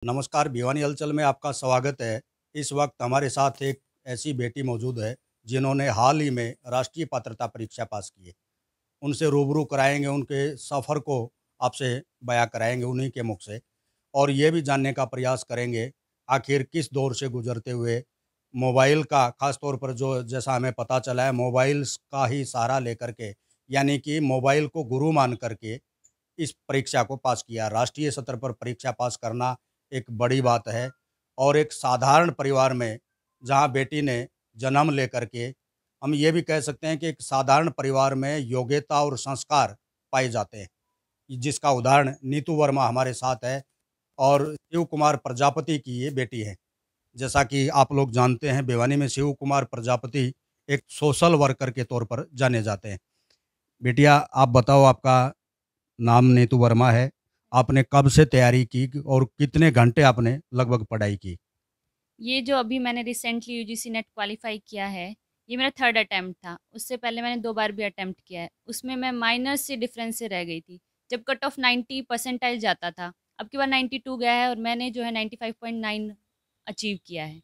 नमस्कार, भिवानी हलचल में आपका स्वागत है। इस वक्त हमारे साथ एक ऐसी बेटी मौजूद है, जिन्होंने हाल ही में राष्ट्रीय पात्रता परीक्षा पास की है। उनसे रूबरू कराएँगे, उनके सफ़र को आपसे बयाँ कराएँगे उन्हीं के मुख से और ये भी जानने का प्रयास करेंगे, आखिर किस दौर से गुज़रते हुए मोबाइल का ख़ास तौर पर जो जैसा हमें पता चला है, मोबाइल्स का ही सहारा लेकर के, यानी कि मोबाइल को गुरु मान कर के इस परीक्षा को पास किया। राष्ट्रीय स्तर पर परीक्षा पास करना एक बड़ी बात है और एक साधारण परिवार में जहाँ बेटी ने जन्म लेकर के हम ये भी कह सकते हैं कि एक साधारण परिवार में योग्यता और संस्कार पाए जाते हैं, जिसका उदाहरण नीतू वर्मा हमारे साथ है और शिव कुमार प्रजापति की ये बेटी है। जैसा कि आप लोग जानते हैं, भिवानी में शिव कुमार प्रजापति एक सोशल वर्कर के तौर पर जाने जाते हैं। बिटिया, आप बताओ, आपका नाम नीतू वर्मा है। आपने कब से तैयारी की और कितने घंटे आपने लगभग पढ़ाई की? ये जो अभी मैंने रिसेंटली यूजीसी नेट क्वालिफ़ाई किया है, ये मेरा 3rd अटेम्प्ट था। उससे पहले मैंने 2 बार भी अटेम्प्ट किया है। उसमें मैं माइनर से डिफरेंस से रह गई थी। जब कट ऑफ 90 परसेंटाइल जाता था, अब की बार 92 गया है और मैंने जो है 95.9 अचीव किया है।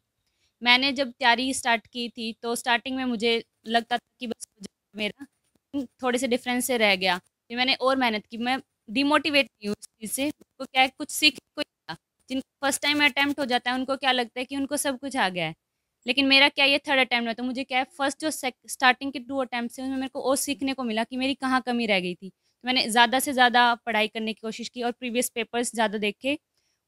मैंने जब तैयारी स्टार्ट की थी, तो स्टार्टिंग में मुझे लगता था कि बस हो जाएगा मेरा, थोड़े से डिफरेंस से रह गया। फिर मैंने और मेहनत की। मैं डिमोटिवेट नहीं हुई उस चीज़ से। तो क्या है, कुछ सीखने को मिला। जिनको फर्स्ट टाइम अटेम्प्ट हो जाता है, उनको क्या लगता है कि उनको सब कुछ आ गया है। लेकिन मेरा क्या, ये 3rd अटेम्प्ट में, तो मुझे क्या है, फर्स्ट जो स्टार्टिंग के 2 अटेम्प्ट्स हैं, उसमें मेरे को और सीखने को मिला कि मेरी कहाँ कमी रह गई थी। तो मैंने ज़्यादा से ज़्यादा पढ़ाई करने की कोशिश की और प्रीवियस पेपर्स ज़्यादा देखे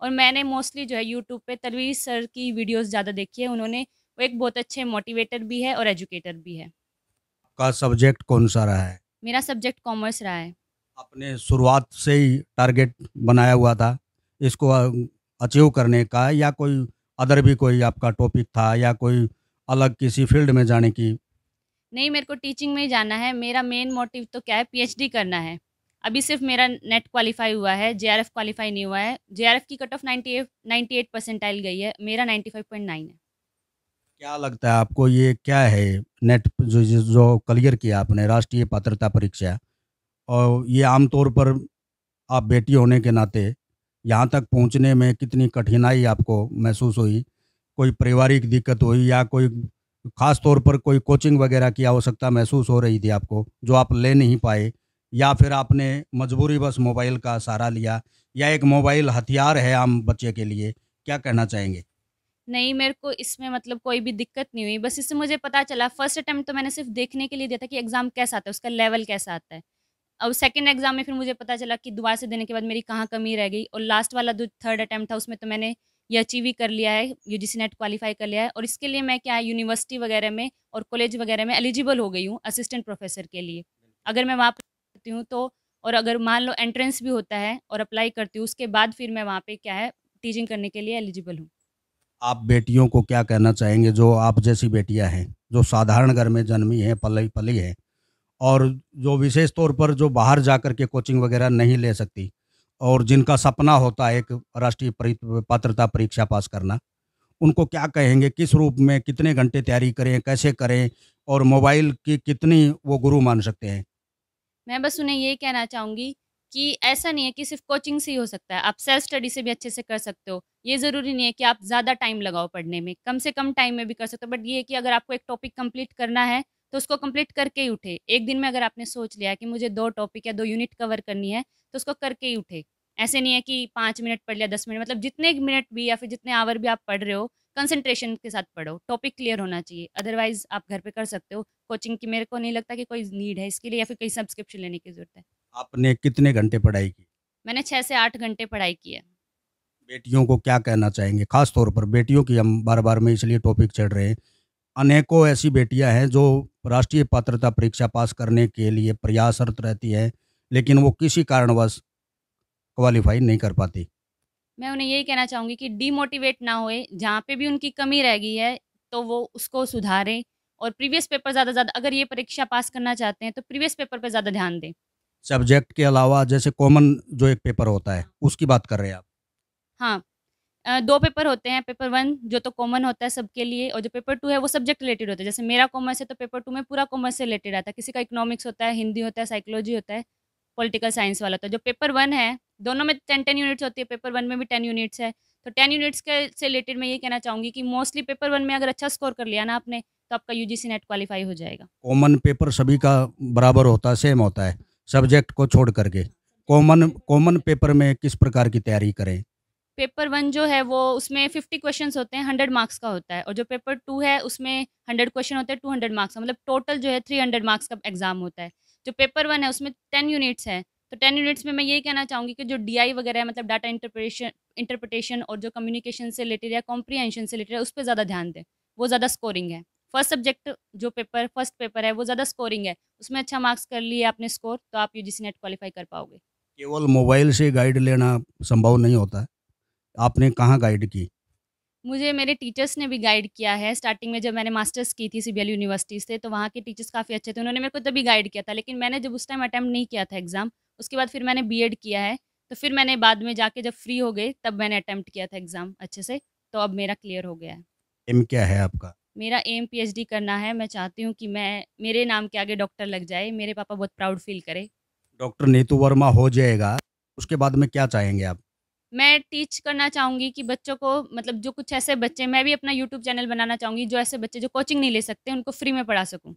और मैंने मोस्टली जो है यूट्यूब पे तलवीर सर की वीडियोज़ ज़्यादा देखी है। उन्होंने वो एक बहुत अच्छे मोटिवेटर भी है और एजुकेटर भी है। आपका सब्जेक्ट कौन-सा रहा है? मेरा सब्जेक्ट कॉमर्स रहा है। आपने शुरुआत से ही टारगेट बनाया हुआ था, इसको अचीव करने का, या कोई अदर भी कोई आपका टॉपिक था या कोई अलग किसी फ़ील्ड में जाने की? नहीं, मेरे को टीचिंग में ही जाना है। मेरा मेन मोटिव तो क्या है, पीएचडी करना है। अभी सिर्फ़ मेरा नेट क्वालीफाई हुआ है, जेआरएफ क्वालीफाई नहीं हुआ है। जेआरएफ की कट ऑफ 98 परसेंटाइल गई है, मेरा 95.9 है। क्या लगता है आपको, ये क्या है नेट जो क्लियर किया आपने राष्ट्रीय पात्रता परीक्षा, और ये आमतौर पर आप बेटी होने के नाते यहाँ तक पहुँचने में कितनी कठिनाई आपको महसूस हुई? कोई पारिवारिक दिक्कत हुई या कोई ख़ास तौर पर कोई कोचिंग वगैरह की आवश्यकता महसूस हो रही थी आपको, जो आप ले नहीं पाए? या फिर आपने मजबूरीवश मोबाइल का सहारा लिया, या एक मोबाइल हथियार है आम बच्चे के लिए? क्या कहना चाहेंगे? नहीं, मेरे को इसमें मतलब कोई भी दिक्कत नहीं हुई। बस इससे मुझे पता चला, फर्स्ट अटेम्प्ट तो मैंने सिर्फ़ देखने के लिए दिया था कि एग्ज़ाम कैसा आता है, उसका लेवल कैसा आता है। अब सेकंड एग्ज़ाम में फिर मुझे पता चला कि दोबारा से देने के बाद मेरी कहाँ कमी रह गई, और लास्ट वाला जो 3rd अटेम्प्ट था, उसमें तो मैंने ये अचीव ही कर लिया है, यूजीसी नेट क्वालीफाई कर लिया है और इसके लिए मैं क्या है, यूनिवर्सिटी वगैरह में और कॉलेज वगैरह में एलिजिबल हो गई हूँ असिस्टेंट प्रोफ़ेसर के लिए। अगर मैं वहाँ पे करती हूँ तो, और अगर मान लो एंट्रेंस भी होता है और अप्लाई करती हूँ, उसके बाद फिर मैं वहाँ पे क्या है, टीचिंग करने के लिए एलिजिबल हूँ। आप बेटियों को क्या कहना चाहेंगे, जो आप जैसी बेटियां हैं, जो साधारण घर में जन्मी हैं, पली पली हैं, और जो विशेष तौर पर जो बाहर जाकर के कोचिंग वगैरह नहीं ले सकती, और जिनका सपना होता है एक राष्ट्रीय पात्रता परीक्षा पास करना, उनको क्या कहेंगे? किस रूप में कितने घंटे तैयारी करें, कैसे करें, और मोबाइल की कितनी वो गुरु मान सकते हैं? मैं बस उन्हें यही कहना चाहूँगी कि ऐसा नहीं है कि सिर्फ़ कोचिंग से ही हो सकता है, आप सेल्फ स्टडी से भी अच्छे से कर सकते हो। ये ज़रूरी नहीं है कि आप ज़्यादा टाइम लगाओ पढ़ने में, कम से कम टाइम में भी कर सकते हो, बट ये है कि अगर आपको एक टॉपिक कंप्लीट करना है, तो उसको कंप्लीट करके ही उठे। एक दिन में अगर आपने सोच लिया कि मुझे 2 टॉपिक या 2 यूनिट कवर करनी है, तो उसको करके ही उठे। ऐसे नहीं है कि 5 मिनट पढ़ लिया, 10 मिनट, मतलब जितने मिनट भी या फिर जितने आवर भी आप पढ़ रहे हो, कंसंट्रेशन के साथ पढ़ो, टॉपिक क्लियर होना चाहिए। अदरवाइज़ आप घर पे कर सकते हो। कोचिंग की मेरे को नहीं लगता कि कोई नीड है इसके लिए या फिर कहीं सब्सक्रिप्शन लेने की ज़रूरत है। आपने कितने घंटे पढ़ाई की? मैंने 6 से 8 घंटे पढ़ाई की है। बेटियों को क्या कहना चाहेंगे? खास तौर पर बेटियों की हम बार-बार में इसलिए टॉपिक छेड़ रहे हैं। अनेकों ऐसी बेटियां हैं जो राष्ट्रीय पात्रता परीक्षा पास करने के लिए प्रयासरत रहती हैं, लेकिन वो किसी कारणवश क्वालीफाई नहीं कर पाती। मैं उन्हें यही कहना चाहूँगी कि डिमोटिवेट ना होए, जहाँ पे भी उनकी कमी रह गई है, तो वो उसको सुधारें और प्रीवियस पेपर ज़्यादा अगर ये परीक्षा पास करना चाहते हैं, तो प्रीवियस पेपर पे ज़्यादा ध्यान दें। सब्जेक्ट के अलावा जैसे कॉमन जो एक पेपर होता है, हाँ। उसकी बात कर रहे हैं आप? हाँ। 2 पेपर होते हैं, पेपर 1 जो तो कॉमन होता है सबके लिए, और जो पेपर 2 है वो सब्जेक्ट रिलेटेड होता है। जैसे मेरा कॉमर्स है, तो पेपर 2 में पूरा कॉमर्स से रिलेटेड आता है। किसी का इकोनॉमिक्स होता है, हिंदी होता है, साइकोलॉजी होता है, पॉलिटिकल साइंस वाला होता है। जो पेपर 1 है, दोनों में 10-10 यूनिट्स होती है, पेपर 1 में भी 10 यूनिट्स है। तो 10 यूनिट्स के से रिलेटेड मैं ये कहना चाहूँगी कि मोस्टली पेपर 1 में अगर अच्छा स्कोर कर लिया ना आपने, तो आपका यूजीसी नेट क्वालीफाई हो जाएगा। कॉमन पेपर सभी का बराबर होता है, सेम होता है, सब्जेक्ट को छोड़ करके। कॉमन कॉमन पेपर में किस प्रकार की तैयारी करें? पेपर 1 जो है वो उसमें 50 क्वेश्चंस होते हैं, 100 मार्क्स का होता है और जो पेपर 2 है उसमें 100 क्वेश्चन होते हैं, 200 मार्क्स का, मतलब टोटल जो है 300 मार्क्स का एग्ज़ाम होता है। जो पेपर 1 है उसमें 10 यूनिट्स हैं, तो 10 यूनिट्स में मैं यही कहना चाहूँगी कि जो डीआई वगैरह है, मतलब डाटा इंटरप्रिटेशन और जो कम्युनिकेशन से रिलेटेड या कॉम्प्रिहेंशन से रिलेटेड है, उस पे ज़्यादा ध्यान दें, वो ज़्यादा स्कोरिंग है। फर्स्ट सब्जेक्ट जो पेपर फर्स्ट पेपर है वो ज़्यादा स्कोरिंग है, उसमें अच्छा मार्क्स कर लिए आपने स्कोर, तो आप यूजीसी नेट क्वालीफाई कर पाओगे। केवल मोबाइल से गाइड लेना संभव नहीं होता है। आपने कहाँ गाइड की? मुझे मेरे टीचर्स ने भी गाइड किया है। स्टार्टिंग में जब मैंने मास्टर्स की थी सीबीएल यूनिवर्सिटी से, तो वहाँ के टीचर्स काफ़ी अच्छे थे। उन्होंने मेरे को तभी गाइड किया था, लेकिन मैंने जब उस टाइम अटेम्प्ट नहीं किया था एग्ज़ाम, उसके बाद फिर मैंने बीएड किया है। तो फिर मैंने बाद में जाके जब फ्री हो गए, तब मैंने अटेम्प्ट किया था एग्ज़ाम अच्छे से, तो अब मेरा क्लियर हो गया है। एम क्या है आपका? मेरा एम पीएचडी करना है। मैं चाहती हूँ कि मेरे नाम के आगे डॉक्टर लग जाए, मेरे पापा बहुत प्राउड फ़ील करें। डॉक्टर नीतू वर्मा हो जाएगा, उसके बाद में क्या चाहेंगे आप? मैं टीच करना चाहूँगी कि बच्चों को, मतलब जो कुछ ऐसे बच्चे, मैं भी अपना यूट्यूब चैनल बनाना चाहूँगी, जो ऐसे बच्चे जो कोचिंग नहीं ले सकते, उनको फ्री में पढ़ा सकूँ।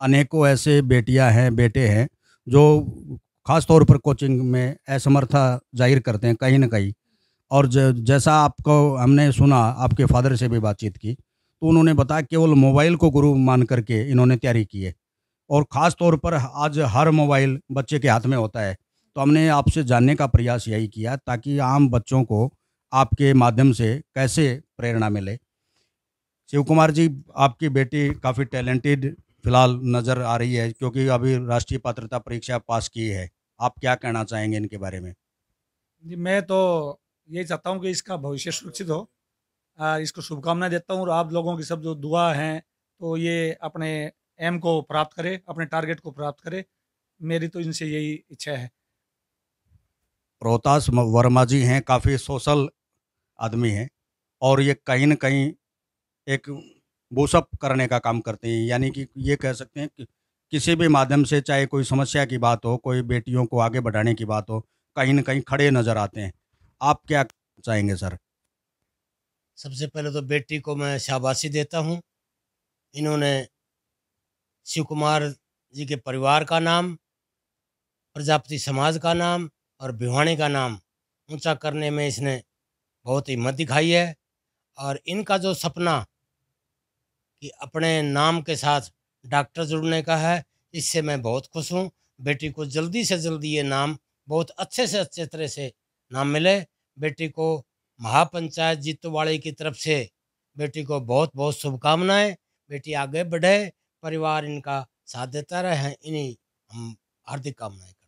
अनेकों ऐसे बेटियां हैं, बेटे हैं, जो खास तौर पर कोचिंग में असमर्था ज़ाहिर करते हैं कहीं न कहीं। और जैसा आपको हमने सुना, आपके फ़ादर से भी बातचीत की, तो उन्होंने बताया केवल मोबाइल को गुरु मान करके इन्होंने तैयारी की है। और ख़ास तौर पर आज हर मोबाइल बच्चे के हाथ में होता है। तो हमने आपसे जानने का प्रयास यही किया ताकि आम बच्चों को आपके माध्यम से कैसे प्रेरणा मिले। शिव कुमार जी, आपकी बेटी काफ़ी टैलेंटेड फ़िलहाल नज़र आ रही है, क्योंकि अभी राष्ट्रीय पात्रता परीक्षा पास की है। आप क्या कहना चाहेंगे इनके बारे में? जी, मैं तो यही चाहता हूँ कि इसका भविष्य सुरक्षित हो। इसको शुभकामनाएँ देता हूँ और आप लोगों की सब जो दुआ हैं, तो ये अपने एम को प्राप्त करे, अपने टारगेट को प्राप्त करे। मेरी तो इनसे यही इच्छा है। रोहतास वर्मा जी हैं, काफ़ी सोशल आदमी हैं और ये कहीं न कहीं एक बूस्ट करने का काम करते हैं। यानी कि ये कह सकते हैं कि किसी भी माध्यम से, चाहे कोई समस्या की बात हो, कोई बेटियों को आगे बढ़ाने की बात हो, कहीं न कहीं खड़े नज़र आते हैं। आप क्या चाहेंगे सर? सबसे पहले तो बेटी को मैं शाबाशी देता हूँ। इन्होंने शिव कुमार जी के परिवार का नाम, प्रजापति समाज का नाम और भिवानी का नाम ऊँचा करने में इसने बहुत हिम्मत दिखाई है। और इनका जो सपना कि अपने नाम के साथ डॉक्टर जुड़ने का है, इससे मैं बहुत खुश हूँ। बेटी को जल्दी से जल्दी ये नाम बहुत अच्छे से अच्छे तरह से नाम मिले। बेटी को महापंचायत जीतोवाड़ी की तरफ से बेटी को बहुत-बहुत शुभकामनाएँ। बेटी आगे बढ़े, परिवार इनका साथ देता रहे, इन्हीं हम हार्दिक कामनाएँ करते हैं।